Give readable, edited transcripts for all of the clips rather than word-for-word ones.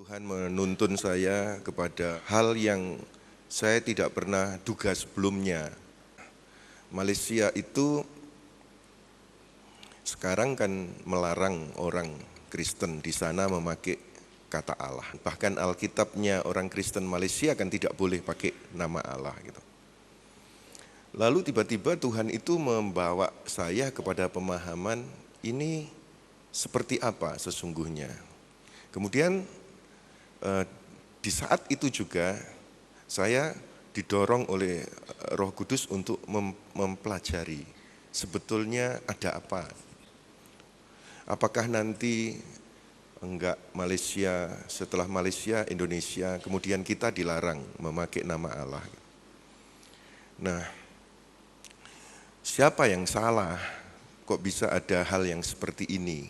Tuhan menuntun saya kepada hal yang saya tidak pernah duga sebelumnya. Malaysia itu sekarang kan melarang orang Kristen di sana memakai kata Allah. Bahkan Alkitabnya orang Kristen Malaysia kan tidak boleh pakai nama Allah gitu. Lalu tiba-tiba Tuhan itu membawa saya kepada pemahaman ini seperti apa sesungguhnya. Kemudian di saat itu juga saya didorong oleh Roh Kudus untuk mempelajari sebetulnya ada apa. Apakah nanti enggak Malaysia, setelah Malaysia, Indonesia, kemudian kita dilarang memakai nama Allah. Nah, siapa yang salah? Kok bisa ada hal yang seperti ini?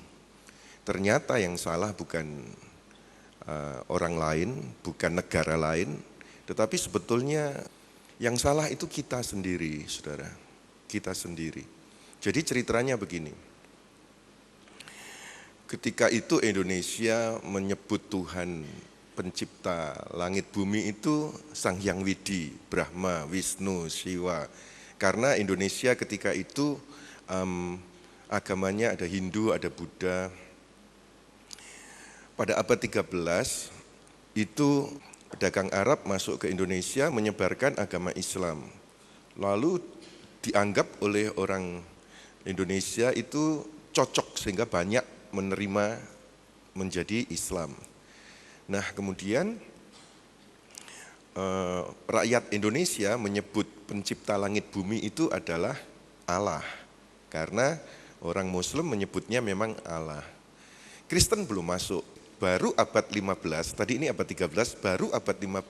Ternyata yang salah bukan orang lain, bukan negara lain, tetapi sebetulnya yang salah itu kita sendiri, saudara. Kita sendiri. Jadi ceritanya begini. Ketika itu Indonesia menyebut Tuhan pencipta langit bumi itu Sang Hyang Widi, Brahma, Wisnu, Siwa. Karena Indonesia ketika itu agamanya ada Hindu, ada Buddha. Pada abad 13 itu pedagang Arab masuk ke Indonesia menyebarkan agama Islam. Lalu dianggap oleh orang Indonesia itu cocok sehingga banyak menerima menjadi Islam. Nah kemudian rakyat Indonesia menyebut pencipta langit bumi itu adalah Allah. Karena orang Muslim menyebutnya memang Allah. Kristen belum masuk. Baru abad 15, tadi ini abad 13, baru abad 15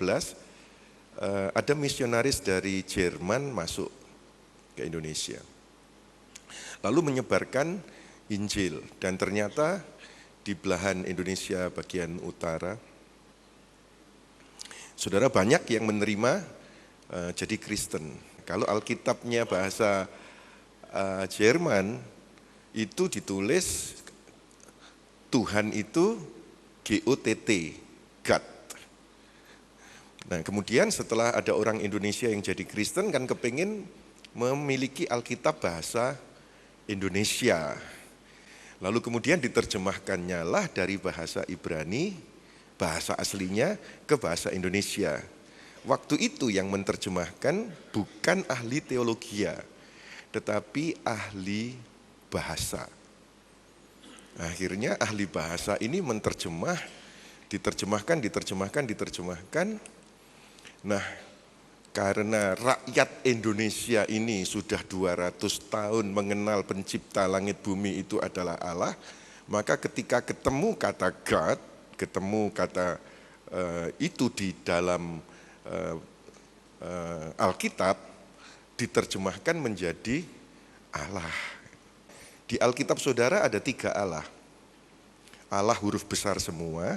ada misionaris dari Jerman masuk ke Indonesia. Lalu menyebarkan Injil dan ternyata di belahan Indonesia bagian utara, saudara banyak yang menerima jadi Kristen. Kalau Alkitabnya bahasa Jerman itu ditulis Tuhan itu GOTT, God. Nah kemudian setelah ada orang Indonesia yang jadi Kristen kan kepingin memiliki Alkitab bahasa Indonesia. Lalu kemudian diterjemahkannya lah dari bahasa Ibrani, bahasa aslinya ke bahasa Indonesia. Waktu itu yang menerjemahkan bukan ahli teologia, tetapi ahli bahasa. Akhirnya ahli bahasa ini diterjemahkan. Nah, karena rakyat Indonesia ini sudah 200 tahun mengenal pencipta langit bumi itu adalah Allah, maka ketika ketemu kata God, ketemu kata itu di dalam Alkitab, diterjemahkan menjadi Allah. Di Alkitab saudara ada 3 Allah. Allah huruf besar semua,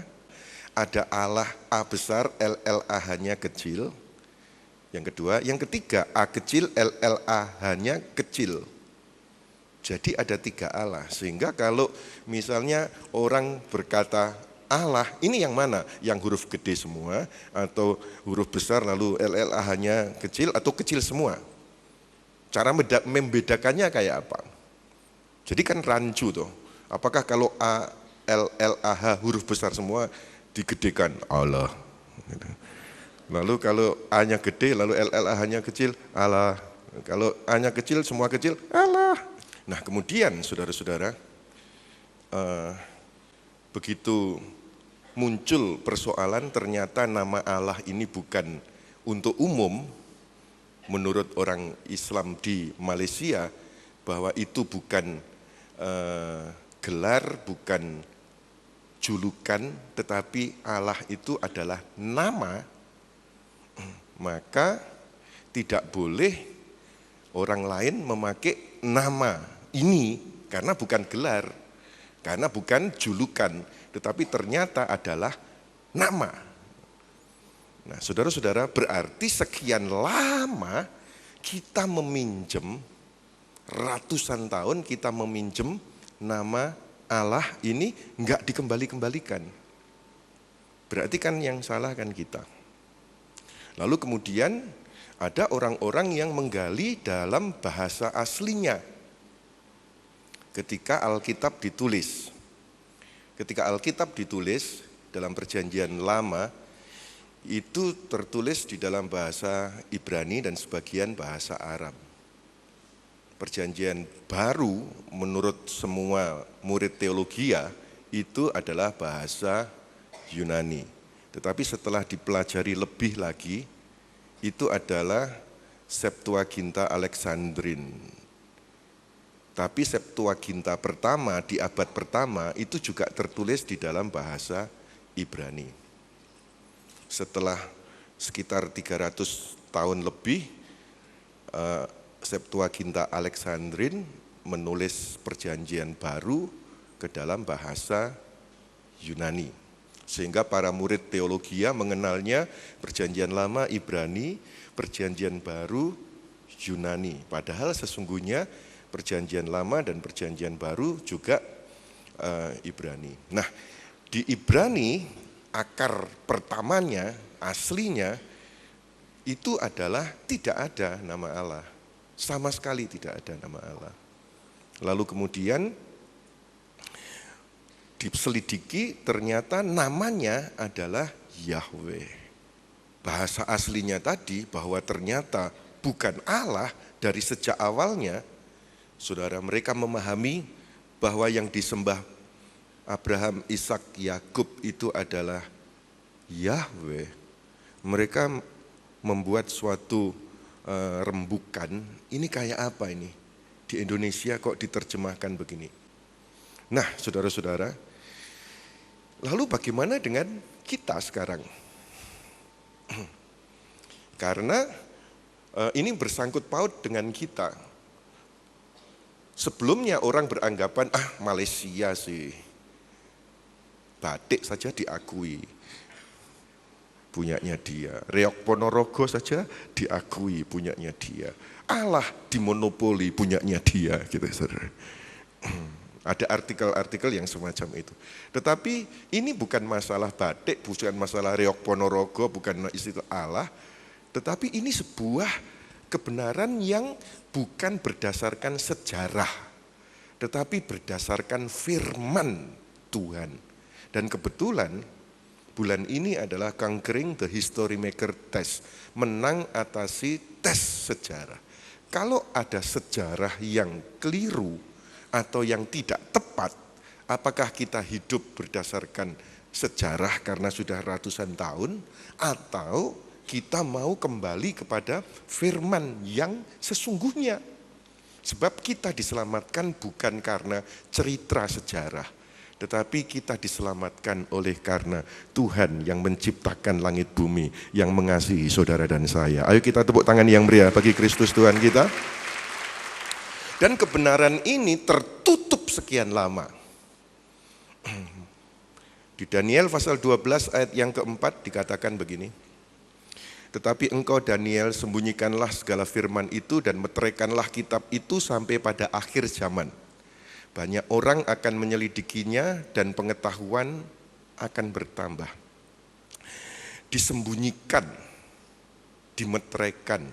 ada Allah A besar, LLA-nya kecil. Yang kedua, yang ketiga A kecil, LLA-nya kecil. Jadi ada 3 Allah, sehingga kalau misalnya orang berkata Allah, ini yang mana? Yang huruf gede semua, atau huruf besar lalu LLA-nya kecil, atau kecil semua? Cara membedakannya kayak apa? Jadi kan rancu tuh, apakah kalau A, L, L, A, H huruf besar semua digedekan Allah. Lalu kalau A-nya gede, lalu L, L, A-nya kecil, Allah. Kalau A-nya kecil, semua kecil, Allah. Nah kemudian saudara-saudara, begitu muncul persoalan ternyata nama Allah ini bukan untuk umum, menurut orang Islam di Malaysia, bahwa itu bukan gelar, bukan julukan, tetapi Allah itu adalah nama, maka tidak boleh orang lain memakai nama ini karena bukan gelar, karena bukan julukan, tetapi ternyata adalah nama. Nah saudara-saudara, berarti sekian lama kita meminjam, ratusan tahun kita meminjam nama Allah ini enggak dikembali-kembalikan. Berarti kan yang salah kan kita. Lalu kemudian ada orang-orang yang menggali dalam bahasa aslinya. Ketika Alkitab ditulis. Ketika Alkitab ditulis dalam Perjanjian Lama, itu tertulis di dalam bahasa Ibrani dan sebagian bahasa Arab. Perjanjian Baru menurut semua murid teologia itu adalah bahasa Yunani. Tetapi setelah dipelajari lebih lagi, itu adalah Septuaginta Alexandrin. Tapi Septuaginta pertama di abad pertama itu juga tertulis di dalam bahasa Ibrani. Setelah sekitar 300 tahun lebih, Septuaginta Alexandrin menulis Perjanjian Baru ke dalam bahasa Yunani. Sehingga para murid teologia mengenalnya Perjanjian Lama Ibrani, Perjanjian Baru Yunani. Padahal sesungguhnya Perjanjian Lama dan Perjanjian Baru juga Ibrani. Nah, di Ibrani akar pertamanya, aslinya itu adalah tidak ada nama Allah. Sama sekali tidak ada nama Allah. Lalu kemudian diselidiki ternyata namanya adalah Yahweh. Bahasa aslinya tadi bahwa ternyata bukan Allah dari sejak awalnya. Saudara, mereka memahami bahwa yang disembah Abraham, Ishak, Yakub itu adalah Yahweh. Mereka membuat suatu rembukan, ini kayak apa ini? Di Indonesia kok diterjemahkan begini? Nah, saudara-saudara, lalu bagaimana dengan kita sekarang? Karena ini bersangkut paut dengan kita. Sebelumnya orang beranggapan, Malaysia sih, batik saja diakui, punyanya dia. Reok Ponorogo saja diakui, punyanya dia. Allah dimonopoli, punyanya dia, gitu saudara. Ada artikel-artikel yang semacam itu. Tetapi ini bukan masalah batik, bukan masalah Reok Ponorogo, bukan istilah Allah. Tetapi ini sebuah kebenaran yang bukan berdasarkan sejarah, tetapi berdasarkan firman Tuhan. Dan kebetulan bulan ini adalah Conquering the History Maker Test, menang atasi tes sejarah. Kalau ada sejarah yang keliru atau yang tidak tepat, apakah kita hidup berdasarkan sejarah karena sudah ratusan tahun, atau kita mau kembali kepada firman yang sesungguhnya. Sebab kita diselamatkan bukan karena cerita sejarah, tetapi kita diselamatkan oleh karena Tuhan yang menciptakan langit bumi, yang mengasihi saudara dan saya. Ayo kita tepuk tangan yang meriah bagi Kristus Tuhan kita. Dan kebenaran ini tertutup sekian lama. Di Daniel pasal 12 ayat yang keempat dikatakan begini. Tetapi engkau Daniel sembunyikanlah segala firman itu dan meteraikanlah kitab itu sampai pada akhir zaman. Banyak orang akan menyelidikinya dan pengetahuan akan bertambah. Disembunyikan, dimeteraikan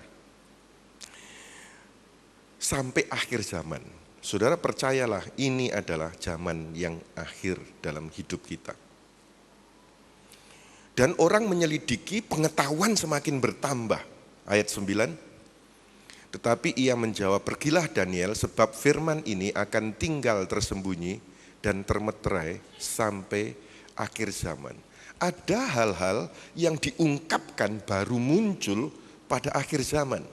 sampai akhir zaman. Saudara percayalah, ini adalah zaman yang akhir dalam hidup kita. Dan orang menyelidiki, pengetahuan semakin bertambah. Ayat 9. Tetapi ia menjawab, pergilah Daniel, sebab firman ini akan tinggal tersembunyi dan termeterai sampai akhir zaman. Ada hal-hal yang diungkapkan baru muncul pada akhir zaman.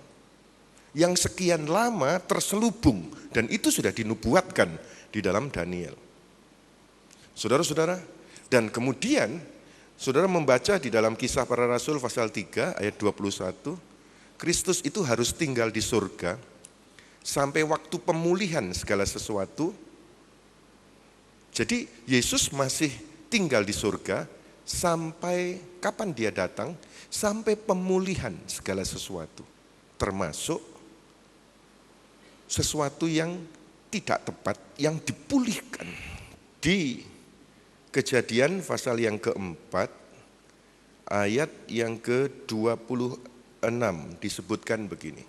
Yang sekian lama terselubung, dan itu sudah dinubuatkan di dalam Daniel. Saudara-saudara, dan kemudian saudara membaca di dalam Kisah Para Rasul pasal 3 ayat 21, Kristus itu harus tinggal di surga sampai waktu pemulihan segala sesuatu. Jadi Yesus masih tinggal di surga sampai kapan dia datang? Sampai pemulihan segala sesuatu. Termasuk sesuatu yang tidak tepat yang dipulihkan. Di Kejadian pasal yang keempat ayat yang ke-26 disebutkan begini.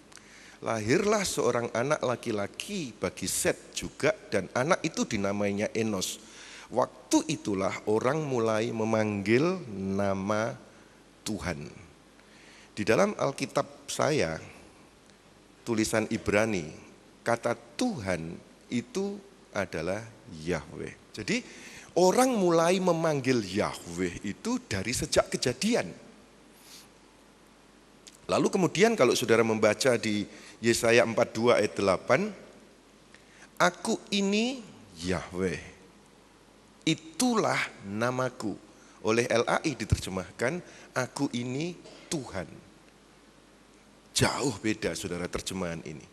Lahirlah seorang anak laki-laki bagi Set juga, dan anak itu dinamainya Enos. Waktu itulah orang mulai memanggil nama Tuhan. Di dalam Alkitab saya, tulisan Ibrani, kata Tuhan itu adalah Yahweh. Jadi orang mulai memanggil Yahweh itu dari sejak Kejadian. Lalu kemudian kalau saudara membaca di Yesaya 42 ayat 8, aku ini Yahweh, itulah namaku. Oleh LAI diterjemahkan, aku ini Tuhan. Jauh beda saudara terjemahan ini.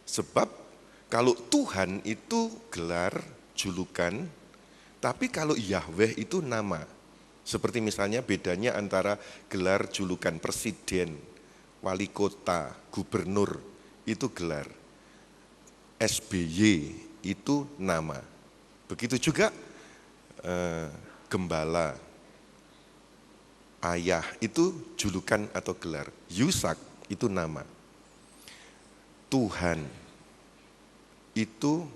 Sebab kalau Tuhan itu gelar, julukan, tapi kalau Yahweh itu nama. Seperti misalnya bedanya antara gelar julukan presiden, wali kota, gubernur, itu gelar. SBY itu nama. Begitu juga gembala, ayah itu julukan atau gelar. Yusak itu nama. Tuhan itu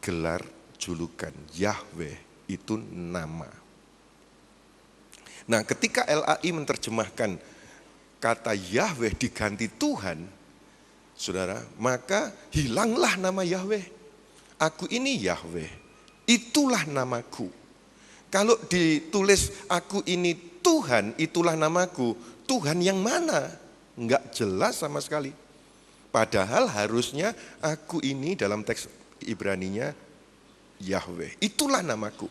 gelar, julukan. Yahweh itu nama. Nah, ketika LAI menerjemahkan kata Yahweh diganti Tuhan, saudara, maka hilanglah nama Yahweh. Aku ini Yahweh, itulah namaku. Kalau ditulis aku ini Tuhan, itulah namaku, Tuhan yang mana? Enggak jelas sama sekali. Padahal harusnya aku ini dalam teks Ibraninya Yahweh, itulah namaku.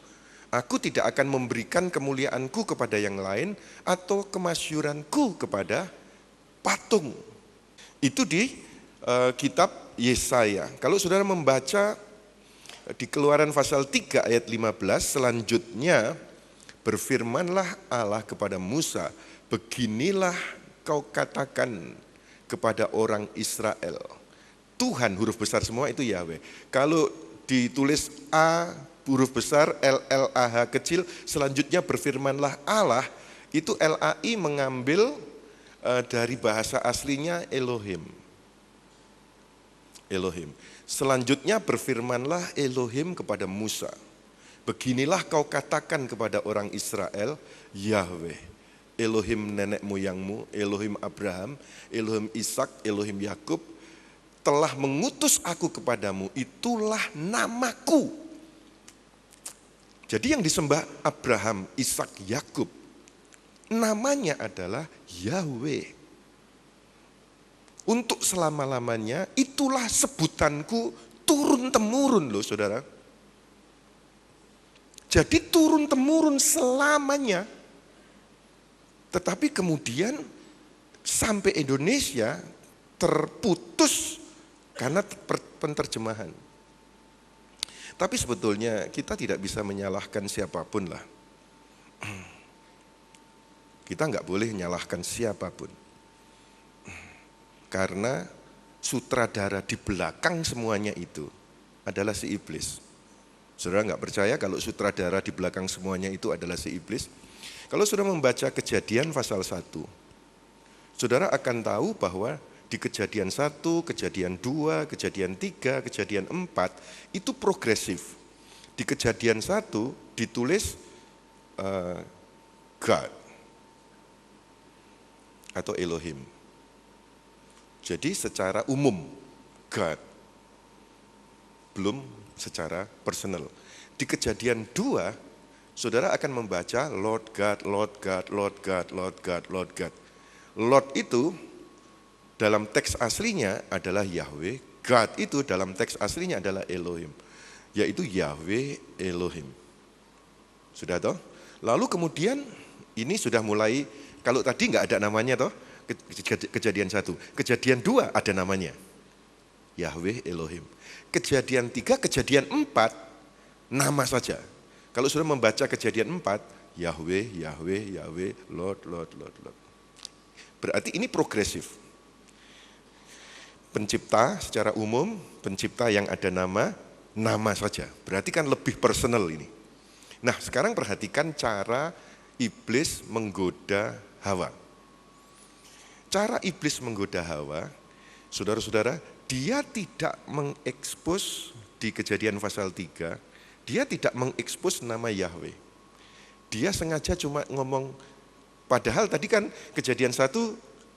Aku tidak akan memberikan kemuliaanku kepada yang lain atau kemasyuranku kepada patung. Itu di kitab Yesaya. Kalau saudara membaca di Keluaran pasal 3 ayat 15, selanjutnya berfirmanlah Allah kepada Musa, beginilah kau katakan kepada orang Israel. Tuhan huruf besar semua itu Yahweh. Kalau ditulis A huruf besar, LLAH kecil, selanjutnya berfirmanlah Allah, itu LAI mengambil dari bahasa aslinya Elohim. Elohim. Selanjutnya berfirmanlah Elohim kepada Musa. Beginilah kau katakan kepada orang Israel, Yahweh, Elohim nenek moyangmu, Elohim Abraham, Elohim Ishak, Elohim Yakub, telah mengutus aku kepadamu, itulah namaku. Jadi yang disembah Abraham, Ishak, Yakub, namanya adalah Yahweh. Untuk selama-lamanya itulah sebutanku turun-temurun loh saudara. Jadi turun-temurun selamanya. Tetapi kemudian sampai Indonesia terputus karena penterjemahan. Tapi sebetulnya kita tidak bisa menyalahkan siapapun lah. Kita nggak boleh menyalahkan siapapun. Karena sutradara di belakang semuanya itu adalah si iblis. Saudara nggak percaya kalau sutradara di belakang semuanya itu adalah si iblis? Kalau saudara membaca Kejadian pasal 1, saudara akan tahu bahwa di Kejadian 1, Kejadian 2, Kejadian 3, Kejadian 4 itu progresif. Di Kejadian 1 ditulis God atau Elohim. Jadi secara umum God, belum secara personal. Di Kejadian 2 saudara akan membaca Lord God, Lord God, Lord God, Lord God, Lord God. Lord itu dalam teks aslinya adalah Yahweh, God itu dalam teks aslinya adalah Elohim, yaitu Yahweh Elohim. Sudah toh? Lalu kemudian ini sudah mulai, kalau tadi nggak ada namanya toh, Kejadian 1, Kejadian 2 ada namanya, Yahweh Elohim. Kejadian 3, Kejadian 4 nama saja. Kalau sudah membaca Kejadian 4, Yahweh, Yahweh, Yahweh, Lord, Lord, Lord, Lord. Berarti ini progresif. Pencipta secara umum, pencipta yang ada nama saja. Berarti kan lebih personal ini. Nah sekarang perhatikan cara iblis menggoda Hawa. Cara iblis menggoda Hawa, saudara-saudara, dia tidak mengekspos di Kejadian pasal 3, dia tidak mengekspos nama Yahweh. Dia sengaja cuma ngomong, padahal tadi kan Kejadian 1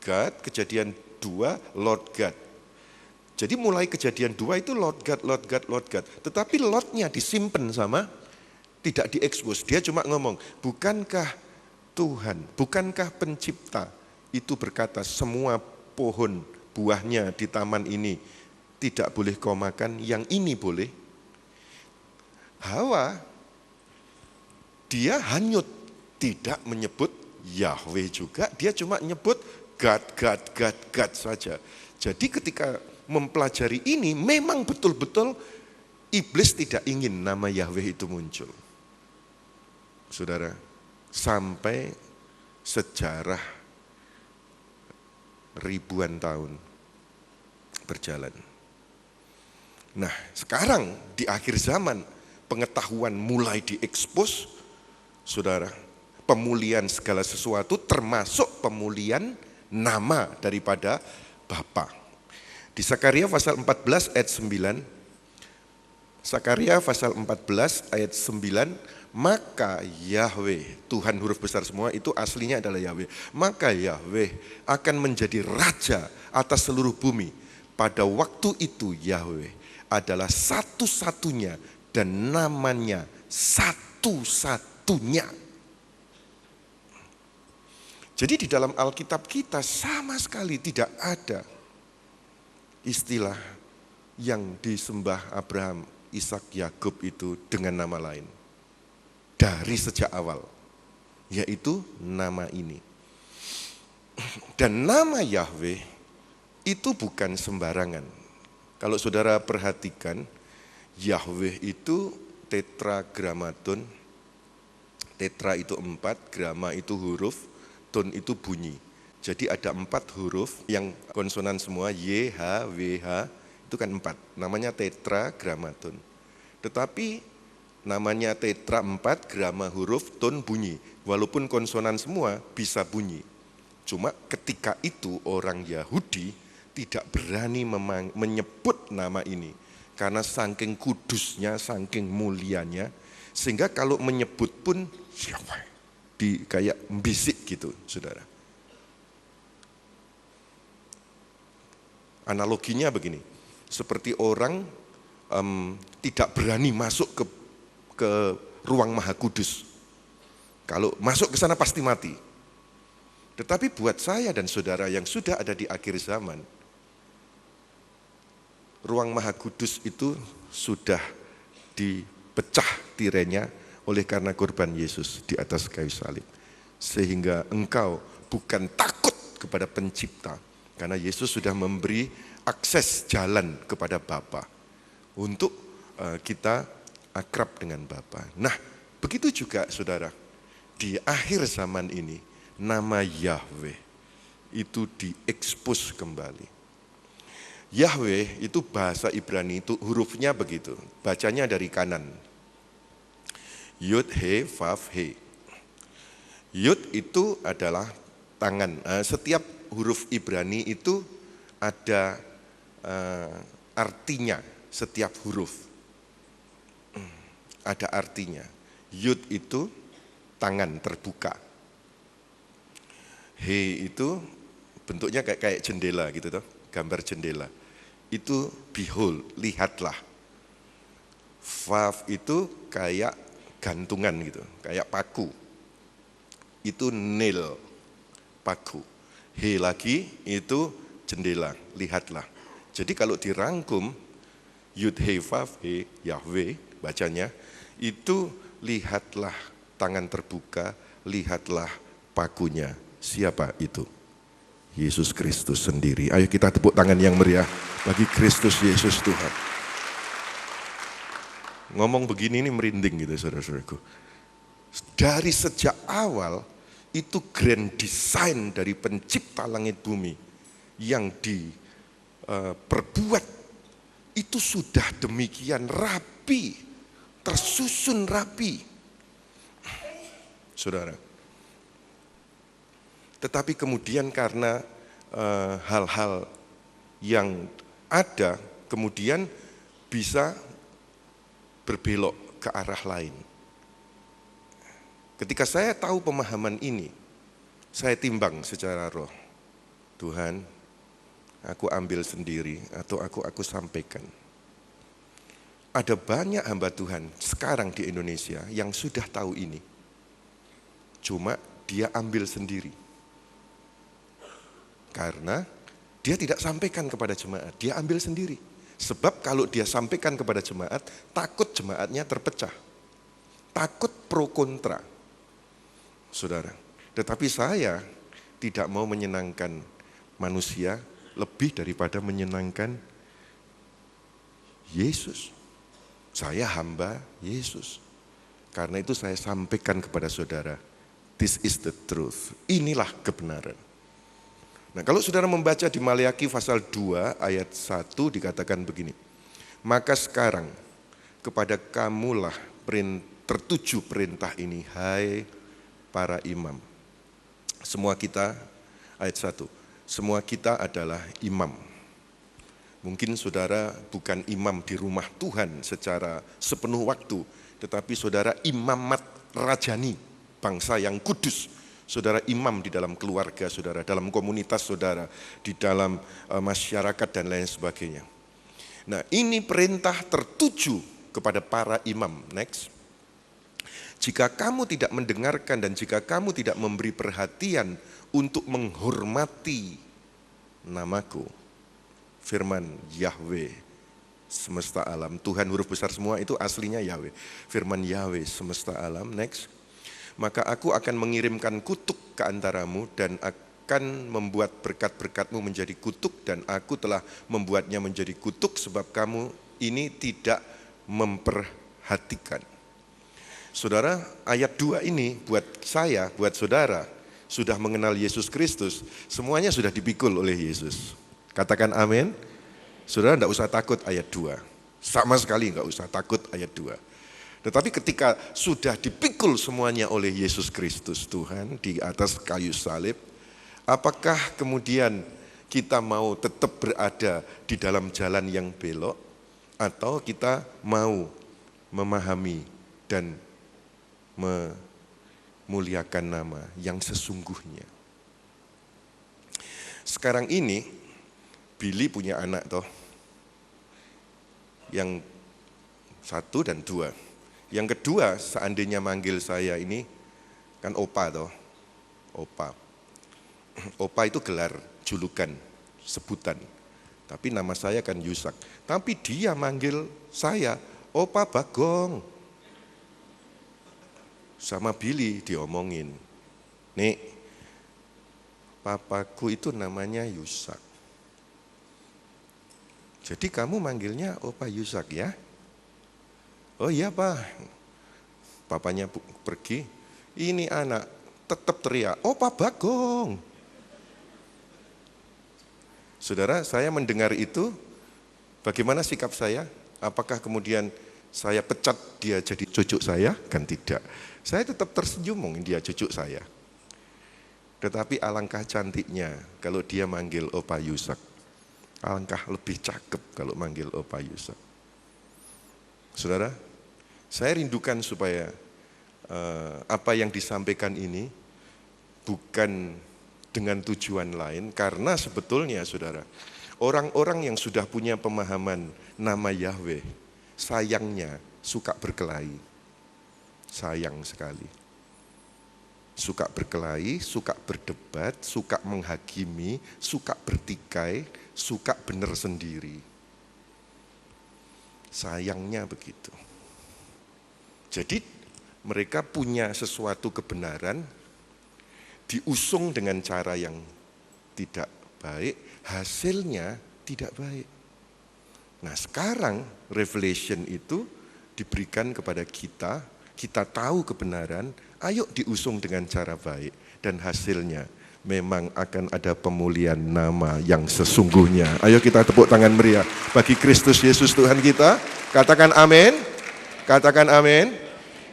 God, Kejadian 2 Lord God. Jadi mulai Kejadian 2 itu Lord God, Lord God, Lord God. Tetapi Lordnya disimpan sama, tidak diekspos. Dia cuma ngomong, bukankah Tuhan, bukankah pencipta itu berkata semua pohon buahnya di taman ini tidak boleh kau makan, yang ini boleh. Hawa, dia hanyut, tidak menyebut Yahweh juga, dia cuma menyebut God, God, God, God saja. Jadi ketika mempelajari ini, memang betul-betul iblis tidak ingin nama Yahweh itu muncul. Saudara, sampai sejarah ribuan tahun berjalan. Nah, sekarang di akhir zaman, pengetahuan mulai diekspos, saudara, pemulihan segala sesuatu termasuk pemulihan nama daripada Bapa. Di Sakaria pasal 14 ayat 9, Sakaria pasal 14 ayat 9, maka Yahweh, Tuhan huruf besar semua itu aslinya adalah Yahweh. Maka Yahweh akan menjadi raja atas seluruh bumi. Pada waktu itu Yahweh adalah satu-satunya dan namanya satu-satunya. Jadi di dalam Alkitab kita sama sekali tidak ada istilah yang disembah Abraham, Ishak, Yakub itu dengan nama lain. Dari sejak awal, yaitu nama ini. Dan nama Yahweh itu bukan sembarangan. Kalau saudara perhatikan, Yahweh itu tetragramaton. Tetra itu 4, grama itu huruf, ton itu bunyi. Jadi ada 4 huruf yang konsonan semua, Y, H, W, H, itu kan 4. Namanya tetragramaton. Tetapi namanya tetra 4, grama huruf, ton bunyi. Walaupun konsonan semua bisa bunyi. Cuma ketika itu orang Yahudi tidak berani menyebut nama ini. Karena saking kudusnya, saking mulianya, sehingga kalau menyebut pun kayak bisik gitu, saudara. Analoginya begini, seperti orang tidak berani masuk ke ruang Maha Kudus. Kalau masuk ke sana pasti mati. Tetapi buat saya dan saudara yang sudah ada di akhir zaman, ruang Maha Kudus itu sudah dipecah tirainya oleh karena korban Yesus di atas kayu salib. Sehingga engkau bukan takut kepada pencipta, karena Yesus sudah memberi akses jalan kepada Bapa untuk kita akrab dengan Bapa. Nah, begitu juga saudara, di akhir zaman ini nama Yahweh itu diekspos kembali. Yahweh itu bahasa Ibrani itu hurufnya begitu, bacanya dari kanan. Yud, He, Vav, He. Yud itu adalah tangan. Setiap huruf Ibrani itu ada artinya, setiap huruf ada artinya. Yud itu tangan terbuka. He itu bentuknya kayak jendela gitu toh, gambar jendela. Itu behold, lihatlah. Vav itu kayak gantungan gitu, kayak paku. Itu nail, paku. He lagi itu jendela, lihatlah. Jadi kalau dirangkum, Yud He Vav He, Yahweh bacanya, itu lihatlah tangan terbuka, lihatlah pakunya. Siapa itu? Yesus Kristus sendiri. Ayo kita tepuk tangan yang meriah bagi Kristus Yesus Tuhan. Ngomong begini ini merinding gitu saudara-saudaraku. Dari sejak awal itu grand design dari pencipta langit bumi yang diperbuat itu sudah demikian rapi, tersusun rapi. Saudara, Tetapi kemudian karena hal-hal yang ada, kemudian bisa berbelok ke arah lain. Ketika saya tahu pemahaman ini, saya timbang secara roh. Tuhan, aku ambil sendiri atau aku sampaikan. Ada banyak hamba Tuhan sekarang di Indonesia yang sudah tahu ini. Cuma dia ambil sendiri. Karena dia tidak sampaikan kepada jemaat, dia ambil sendiri. Sebab kalau dia sampaikan kepada jemaat, takut jemaatnya terpecah. Takut pro kontra. Saudara, tetapi saya tidak mau menyenangkan manusia lebih daripada menyenangkan Yesus. Saya hamba Yesus. Karena itu saya sampaikan kepada saudara, this is the truth. Inilah kebenaran. Nah, kalau saudara membaca di Maleakhi pasal 2 ayat 1 dikatakan begini. Maka sekarang kepada kamulah tertuju perintah ini, hai para imam. Semua kita, ayat 1, semua kita adalah imam. Mungkin saudara bukan imam di rumah Tuhan secara sepenuh waktu, tetapi saudara imamat rajani, bangsa yang kudus. Saudara imam di dalam keluarga saudara, dalam komunitas saudara, di dalam masyarakat dan lain sebagainya. Nah, ini perintah tertuju kepada para imam. Next. Jika kamu tidak mendengarkan dan jika kamu tidak memberi perhatian untuk menghormati namaku, firman Yahweh semesta alam, Tuhan huruf besar semua itu aslinya Yahweh, firman Yahweh semesta alam, next. Maka aku akan mengirimkan kutuk ke antaramu dan akan membuat berkat-berkatmu menjadi kutuk dan aku telah membuatnya menjadi kutuk sebab kamu ini tidak memperhatikan. Saudara, ayat 2 ini buat saya, buat saudara, sudah mengenal Yesus Kristus, semuanya sudah dipikul oleh Yesus. Katakan amin. Saudara tidak usah takut ayat 2. Sama sekali tidak usah takut ayat 2. Tetapi ketika sudah dipikul semuanya oleh Yesus Kristus Tuhan di atas kayu salib, apakah kemudian kita mau tetap berada di dalam jalan yang belok atau kita mau memahami dan memuliakan nama yang sesungguhnya. Sekarang ini Billy punya anak toh, yang 1 dan 2. Yang kedua seandainya manggil saya ini kan Opa toh, Opa. Opa itu gelar, julukan, sebutan. Tapi nama saya kan Yusak. Tapi dia manggil saya Opa Bagong. Sama Billy diomongin, nih papaku itu namanya Yusak. Jadi kamu manggilnya Opa Yusak ya? Oh iya Pak. Papanya pergi, ini anak tetap teriak, Opa Bagong. Saudara, saya mendengar itu, bagaimana sikap saya? Apakah kemudian saya pecat dia jadi cucu saya? Kan tidak. Saya tetap tersenyum mungkin dia cucu saya. Tetapi alangkah cantiknya kalau dia manggil Opa Yusak. Alangkah lebih cakep kalau manggil Opa Yusak. Saudara, saya rindukan supaya apa yang disampaikan ini bukan dengan tujuan lain. Karena sebetulnya saudara, orang-orang yang sudah punya pemahaman nama Yahweh, sayangnya suka berkelahi. Sayang sekali. Suka berkelahi, suka berdebat, suka menghakimi, suka bertikai, suka benar sendiri. Sayangnya begitu. Jadi mereka punya sesuatu kebenaran, diusung dengan cara yang tidak baik, hasilnya tidak baik. Nah sekarang revelation itu diberikan kepada kita, kita tahu kebenaran, ayo diusung dengan cara baik. Dan hasilnya memang akan ada pemulihan nama yang sesungguhnya. Ayo kita tepuk tangan meriah bagi Kristus Yesus Tuhan kita. Katakan amin. Katakan amin.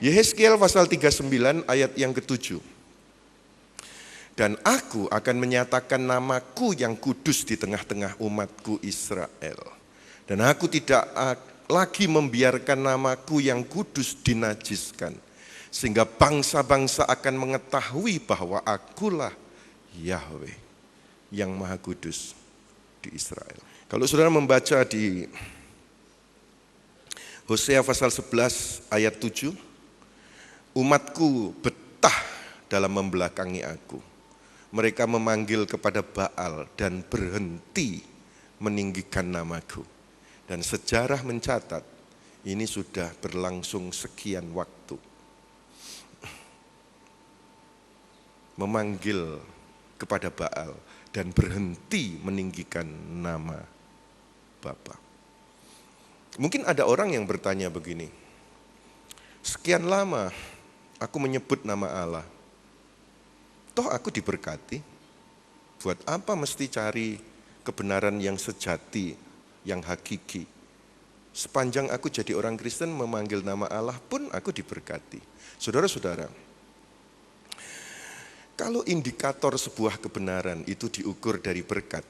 Yehezkiel pasal 39 ayat yang ke-7. Dan aku akan menyatakan namaku yang kudus di tengah-tengah umatku Israel. Dan aku tidak lagi membiarkan namaku yang kudus dinajiskan. Sehingga bangsa-bangsa akan mengetahui bahwa akulah Yahweh yang Maha Kudus di Israel. Kalau saudara membaca di Hosea pasal 11 ayat 7, umatku betah dalam membelakangi aku. Mereka memanggil kepada Baal dan berhenti meninggikan namaku. Dan sejarah mencatat ini sudah berlangsung sekian waktu. Memanggil kepada Baal dan berhenti meninggikan nama Bapa. Mungkin ada orang yang bertanya begini, sekian lama aku menyebut nama Allah, toh aku diberkati, buat apa mesti cari kebenaran yang sejati, yang hakiki? Sepanjang aku jadi orang Kristen memanggil nama Allah pun aku diberkati. Saudara-saudara, kalau indikator sebuah kebenaran itu diukur dari berkat,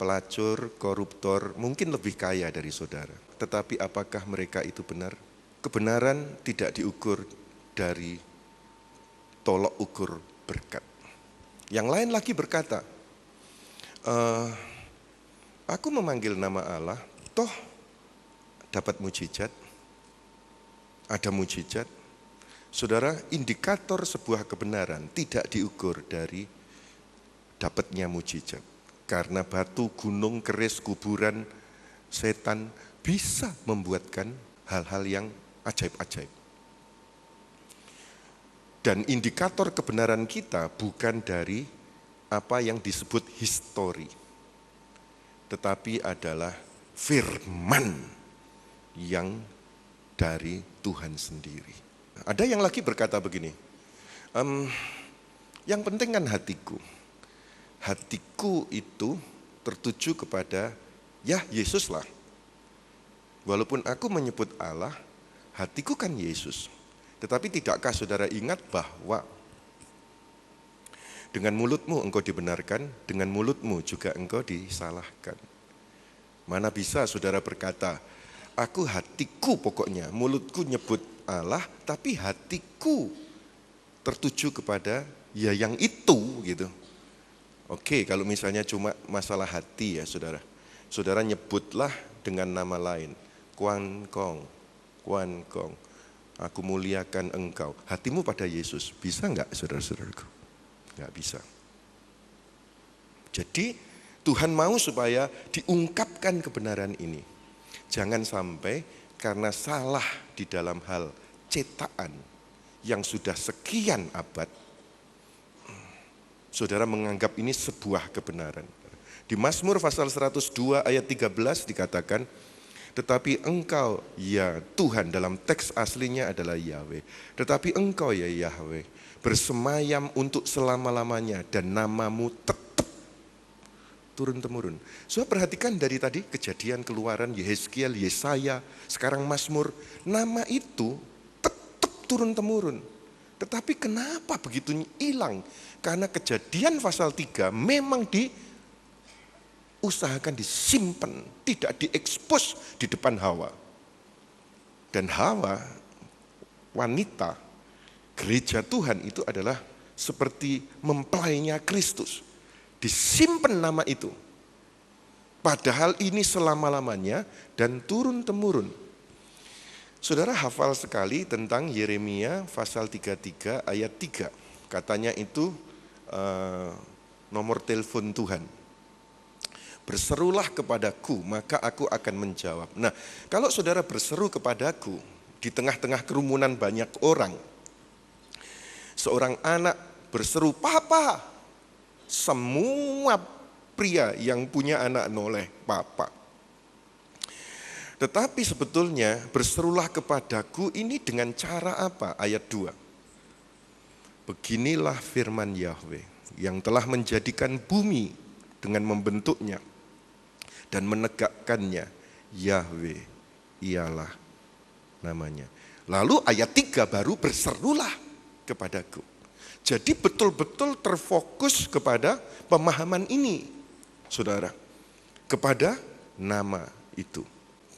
pelacur, koruptor mungkin lebih kaya dari saudara. Tetapi apakah mereka itu benar? Kebenaran tidak diukur dari tolok ukur berkat. Yang lain lagi berkata, aku memanggil nama Allah, toh dapat mujizat, ada mujizat. Saudara, indikator sebuah kebenaran tidak diukur dari dapatnya mujizat. Karena batu, gunung, keris, kuburan, setan bisa membuatkan hal-hal yang ajaib-ajaib. Dan indikator kebenaran kita bukan dari apa yang disebut histori, tetapi adalah firman yang dari Tuhan sendiri. Ada yang lagi berkata begini, yang penting kan hatiku. Hatiku itu tertuju kepada ya Yesus lah. Walaupun aku menyebut Allah, hatiku kan Yesus. Tetapi tidakkah saudara ingat bahwa dengan mulutmu engkau dibenarkan, dengan mulutmu juga engkau disalahkan. Mana bisa saudara berkata, aku hatiku pokoknya, mulutku nyebut Allah, tapi hatiku tertuju kepada ya yang itu gitu. Oke, kalau misalnya cuma masalah hati ya saudara. Saudara nyebutlah dengan nama lain. Kuan Kong, aku muliakan engkau. Hatimu pada Yesus, bisa enggak saudara-saudaraku? Enggak bisa. Jadi Tuhan mau supaya diungkapkan kebenaran ini. Jangan sampai karena salah di dalam hal cetakan yang sudah sekian abad, saudara menganggap ini sebuah kebenaran. Di Mazmur pasal 102 ayat 13 dikatakan, tetapi engkau ya Tuhan, dalam teks aslinya adalah Yahweh. Tetapi engkau ya Yahweh bersemayam untuk selama-lamanya dan namamu tetap turun-temurun. So perhatikan dari tadi Kejadian, Keluaran, Yehezkiel, Yesaya, sekarang Mazmur, nama itu tetap turun-temurun. Tetapi kenapa begitu hilang? Karena Kejadian pasal 3 memang diusahakan disimpan, tidak diekspos di depan Hawa. Dan Hawa, wanita, gereja Tuhan itu adalah seperti mempelainya Kristus. Disimpan nama itu. Padahal ini selama-lamanya dan turun-temurun. Saudara hafal sekali tentang Yeremia pasal 33 ayat 3. Katanya itu nomor telepon Tuhan. Berserulah kepadaku, maka aku akan menjawab. Nah, kalau saudara berseru kepadaku di tengah-tengah kerumunan banyak orang, seorang anak berseru, "Papa!" Semua pria yang punya anak noleh, "Papa." Tetapi sebetulnya berserulah kepadaku ini dengan cara apa? Ayat 2. Beginilah firman Yahweh yang telah menjadikan bumi dengan membentuknya dan menegakkannya. Yahweh ialah namanya. Lalu ayat 3 baru berserulah kepadaku. Jadi betul-betul terfokus kepada pemahaman ini, saudara. Kepada nama itu.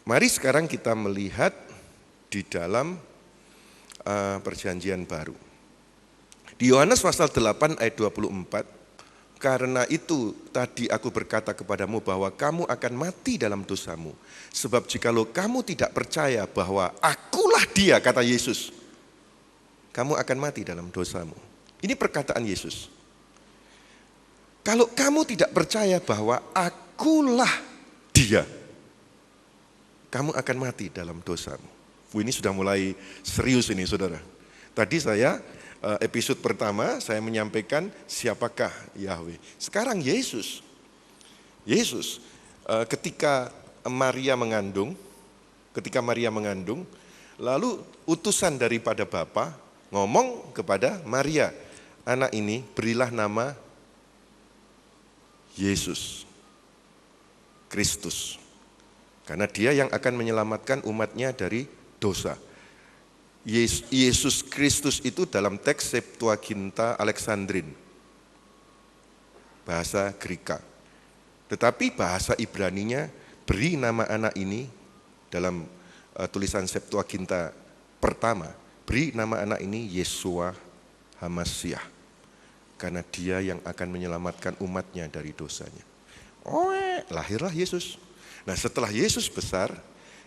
Mari sekarang kita melihat di dalam perjanjian baru. Di Yohanes pasal 8 ayat 24, karena itu tadi aku berkata kepadamu bahwa kamu akan mati dalam dosamu. Sebab jikalau kamu tidak percaya bahwa akulah dia, kata Yesus, kamu akan mati dalam dosamu. Ini perkataan Yesus. Kalau kamu tidak percaya bahwa akulah dia, kamu akan mati dalam dosamu. Ini sudah mulai serius ini, saudara. Tadi saya episode pertama saya menyampaikan siapakah Yahweh. Sekarang Yesus ketika Maria mengandung, lalu utusan daripada Bapa ngomong kepada Maria, anak ini berilah nama Yesus Kristus. Karena dia yang akan menyelamatkan umatnya dari dosa. Yesus Kristus itu dalam teks Septuaginta Alexandrin, bahasa Greka. Tetapi bahasa Ibraninya beri nama anak ini dalam tulisan Septuaginta pertama, beri nama anak ini Yeshua HaMashiach. Karena dia yang akan menyelamatkan umatnya dari dosanya. Lahirlah Yesus. Nah setelah Yesus besar,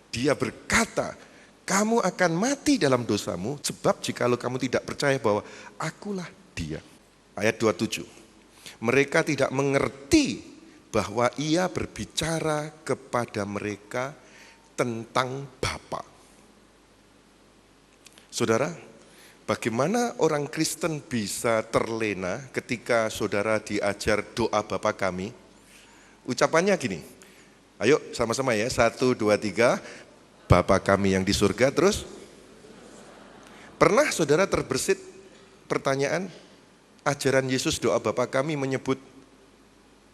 dia berkata, kamu akan mati dalam dosamu, sebab jikalau kamu tidak percaya bahwa akulah dia. Ayat 27. Mereka tidak mengerti bahwa ia berbicara kepada mereka tentang Bapa. Saudara, bagaimana orang Kristen bisa terlena ketika saudara diajar doa Bapa kami? Ucapannya gini, ayo sama-sama ya, 1, 2, 3. Bapa kami yang di surga, terus pernah saudara terbersit pertanyaan, ajaran Yesus doa Bapa kami menyebut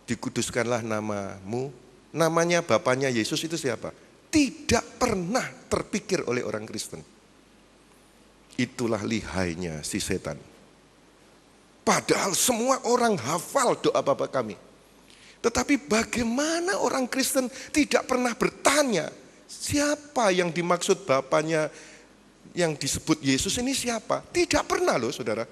dikuduskanlah namamu, namanya Bapanya Yesus itu siapa? Tidak pernah terpikir oleh orang Kristen. Itulah lihainya si setan. Padahal semua orang hafal doa Bapa kami. Tetapi bagaimana orang Kristen tidak pernah bertanya, siapa yang dimaksud Bapanya yang disebut Yesus ini siapa? Tidak pernah loh saudara.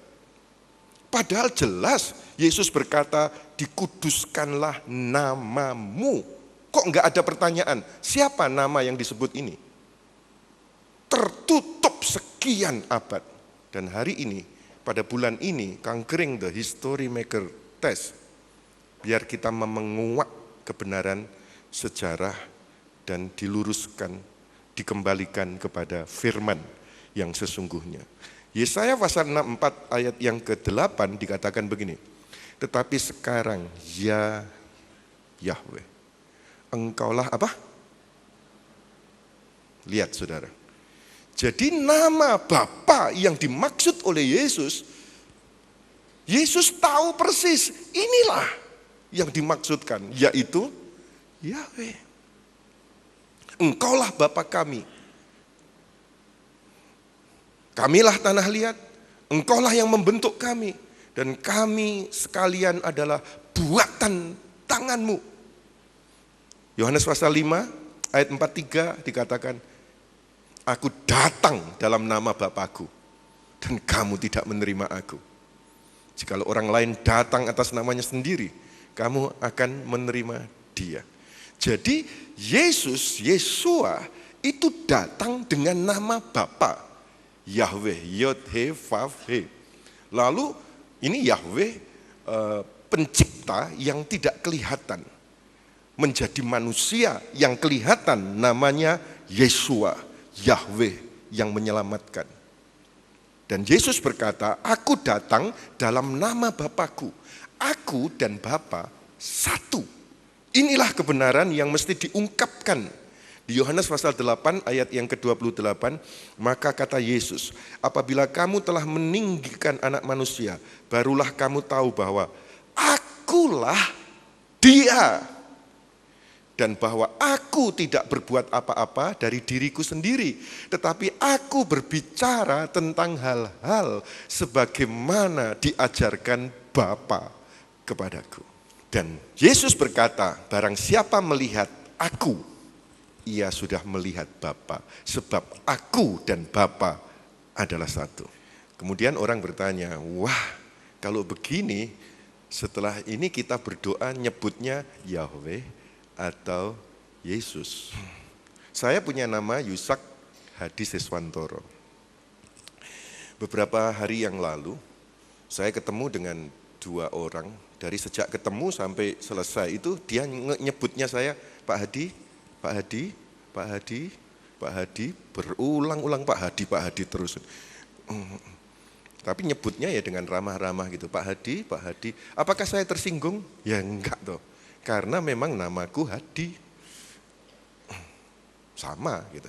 Padahal jelas Yesus berkata dikuduskanlah namamu. Kok enggak ada pertanyaan siapa nama yang disebut ini? Tertutup sekian abad. Dan hari ini pada bulan ini Conquering the History Maker Test, biar kita menguak kebenaran sejarah dan diluruskan, dikembalikan kepada firman yang sesungguhnya. Yesaya pasal 64 ayat yang ke-8 dikatakan begini, tetapi sekarang ya Yahweh, engkaulah apa? Lihat saudara, jadi nama Bapa yang dimaksud oleh Yesus, Yesus tahu persis inilah yang dimaksudkan, yaitu Yahweh. Engkaulah Bapa kami. Kamilah tanah liat, engkaulah yang membentuk kami. Dan kami sekalian adalah buatan tanganmu. Yohanes pasal 5 ayat 43 dikatakan, aku datang dalam nama Bapakku dan kamu tidak menerima aku. Jikalau orang lain datang atas namanya sendiri, kamu akan menerima dia. Jadi Yesus, Yeshua itu datang dengan nama Bapa. Yahweh, Yod, He, Vav, He. Lalu ini Yahweh pencipta yang tidak kelihatan. Menjadi manusia yang kelihatan, namanya Yeshua, Yahweh yang menyelamatkan. Dan Yesus berkata, aku datang dalam nama Bapakku. Aku dan Bapa satu. Inilah kebenaran yang mesti diungkapkan. Di Yohanes pasal 8 ayat yang ke-28, maka kata Yesus, apabila kamu telah meninggikan anak manusia, barulah kamu tahu bahwa akulah dia. Dan bahwa aku tidak berbuat apa-apa dari diriku sendiri, tetapi aku berbicara tentang hal-hal sebagaimana diajarkan Bapa kepadaku. Dan Yesus berkata, barang siapa melihat aku, ia sudah melihat Bapa, sebab aku dan Bapa adalah satu. Kemudian orang bertanya, wah kalau begini setelah ini kita berdoa nyebutnya Yahweh atau Yesus. Saya punya nama Yusak Hadi Seswantoro. Beberapa hari yang lalu saya ketemu dengan dua orang. Dari sejak ketemu sampai selesai itu dia nyebutnya saya Pak Hadi, Pak Hadi, Pak Hadi, Pak Hadi, berulang-ulang Pak Hadi terus. Tapi nyebutnya ya dengan ramah-ramah gitu, Pak Hadi, Pak Hadi. Apakah saya tersinggung? Ya enggak toh. Karena memang namaku Hadi. Sama gitu.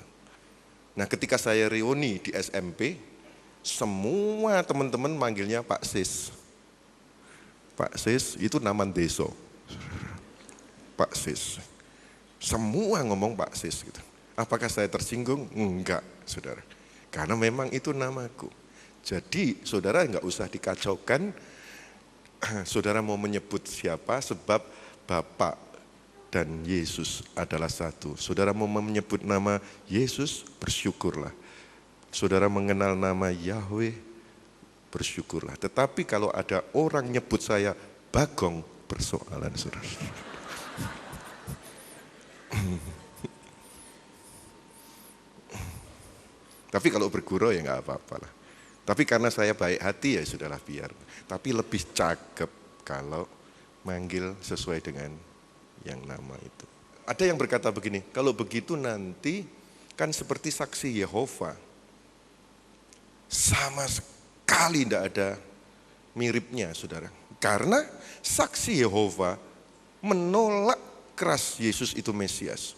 Nah ketika saya reuni di SMP, semua teman-teman manggilnya Pak Sis. Pak Sis itu nama desa. Pak Sis. Semua ngomong Pak Sis gitu. Apakah saya tersinggung? Enggak, saudara. Karena memang itu namaku. Jadi saudara enggak usah dikacaukan. Saudara mau menyebut siapa sebab Bapa dan Yesus adalah satu. Saudara mau menyebut nama Yesus, bersyukurlah. Saudara mengenal nama Yahweh, bersyukurlah. Tetapi kalau ada orang nyebut saya Bagong, persoalan saudara. Tapi kalau bergurau ya nggak apa-apa lah. Tapi karena saya baik hati ya sudahlah biar. Tapi lebih cakep kalau manggil sesuai dengan yang nama itu. Ada yang berkata begini, kalau begitu nanti kan seperti saksi Yehova. Sama sekali tidak ada miripnya saudara. Karena saksi Yehova menolak keras Yesus itu Mesias.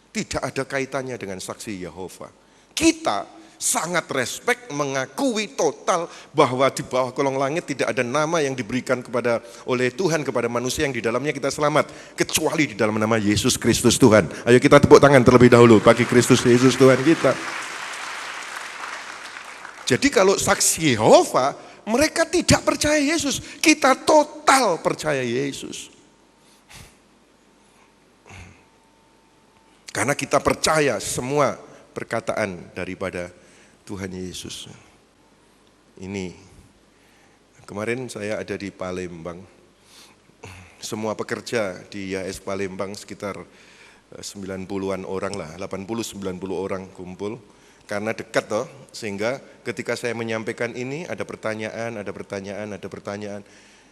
Tidak ada kaitannya dengan saksi Yehova. Kita sangat respek mengakui total bahwa di bawah kolong langit tidak ada nama yang diberikan oleh Tuhan kepada manusia yang di dalamnya kita selamat. Kecuali di dalam nama Yesus Kristus Tuhan. Ayo kita tepuk tangan terlebih dahulu bagi Kristus Yesus Tuhan kita. Jadi kalau saksi Yehova, mereka tidak percaya Yesus. Kita total percaya Yesus. Karena kita percaya semua perkataan daripada Tuhan Yesus. Ini, kemarin saya ada di Palembang. Semua pekerja di YAS Palembang sekitar 90-an orang lah, 80-90 orang kumpul. Karena dekat toh, sehingga ketika saya menyampaikan ini ada pertanyaan.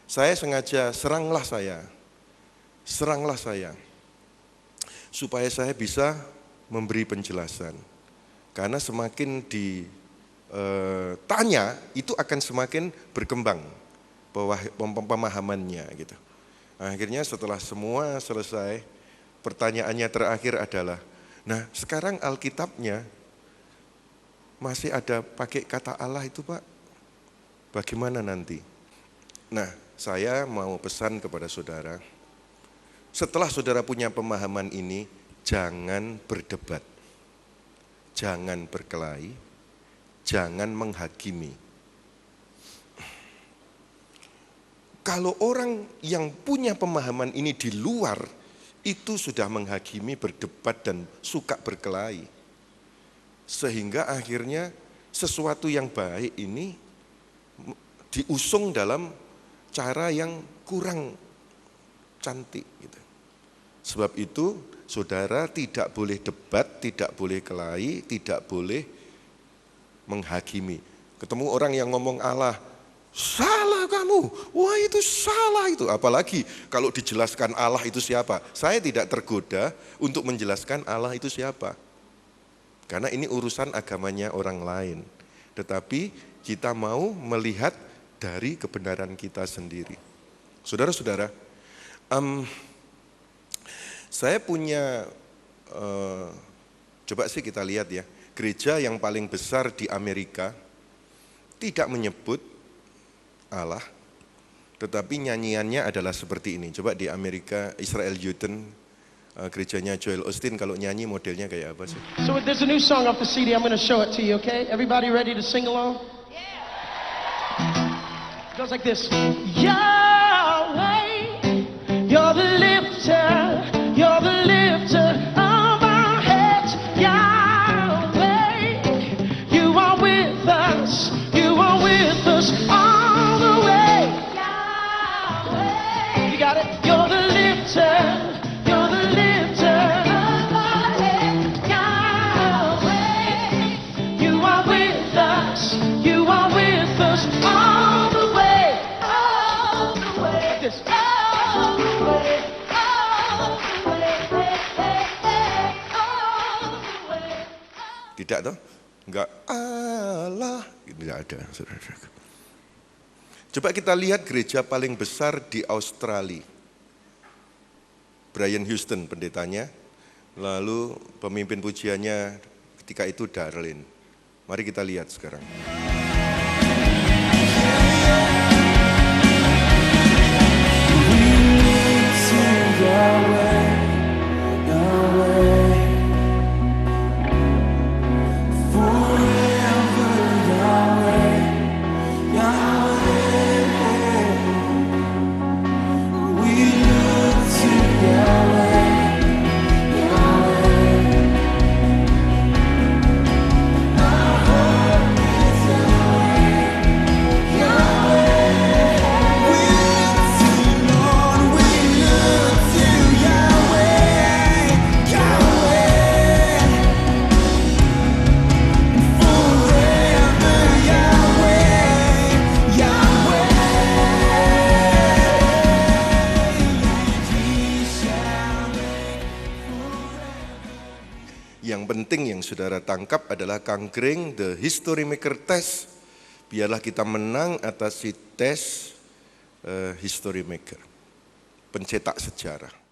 Saya sengaja seranglah saya. Supaya saya bisa memberi penjelasan. Karena semakin ditanya, itu akan semakin berkembang pemahamannya gitu. Akhirnya setelah semua selesai, pertanyaannya terakhir adalah, nah sekarang Alkitabnya masih ada pakai kata Allah itu Pak, bagaimana nanti? Nah saya mau pesan kepada saudara, setelah saudara punya pemahaman ini, jangan berdebat. Jangan berkelahi, jangan menghakimi. Kalau orang yang punya pemahaman ini di luar, itu sudah menghakimi, berdebat, dan suka berkelahi. Sehingga akhirnya sesuatu yang baik ini diusung dalam cara yang kurang cantik. Gitu. Sebab itu, saudara tidak boleh debat, tidak boleh kelahi, tidak boleh menghakimi. Ketemu orang yang ngomong Allah, salah kamu, wah itu salah itu. Apalagi kalau dijelaskan Allah itu siapa. Saya tidak tergoda untuk menjelaskan Allah itu siapa. Karena ini urusan agamanya orang lain. Tetapi kita mau melihat dari kebenaran kita sendiri. Saudara-saudara, saya punya, coba sih kita lihat ya, gereja yang paling besar di Amerika tidak menyebut Allah, Tetapi nyanyiannya adalah seperti ini. Coba di Amerika, Israel Houghton, gerejanya Joel Osteen, kalau nyanyi modelnya kayak apa sih? So there's a new song off the CD. I'm going to show it to you, okay? Everybody ready to sing along? Yeah. It goes like this. Yahweh, you're the lifter, you're the lifter of our heads. Yahweh, you are with us all the way. Yahweh, you got it? You're the lifter, you're the lifter of our heads. Yahweh, you are with us all the way, all the way. This. All the way, all the way, all the way. Tidak toh? Enggak Allah, tidak ada. Saudara-saudara. Coba kita lihat gereja paling besar di Australia. Brian Houston pendetanya, lalu pemimpin pujiannya ketika itu Darlene. Mari kita lihat sekarang. Yang penting yang saudara tangkap adalah Kangkring The History Maker Test. Biarlah kita menang atas si tes History Maker, pencetak sejarah.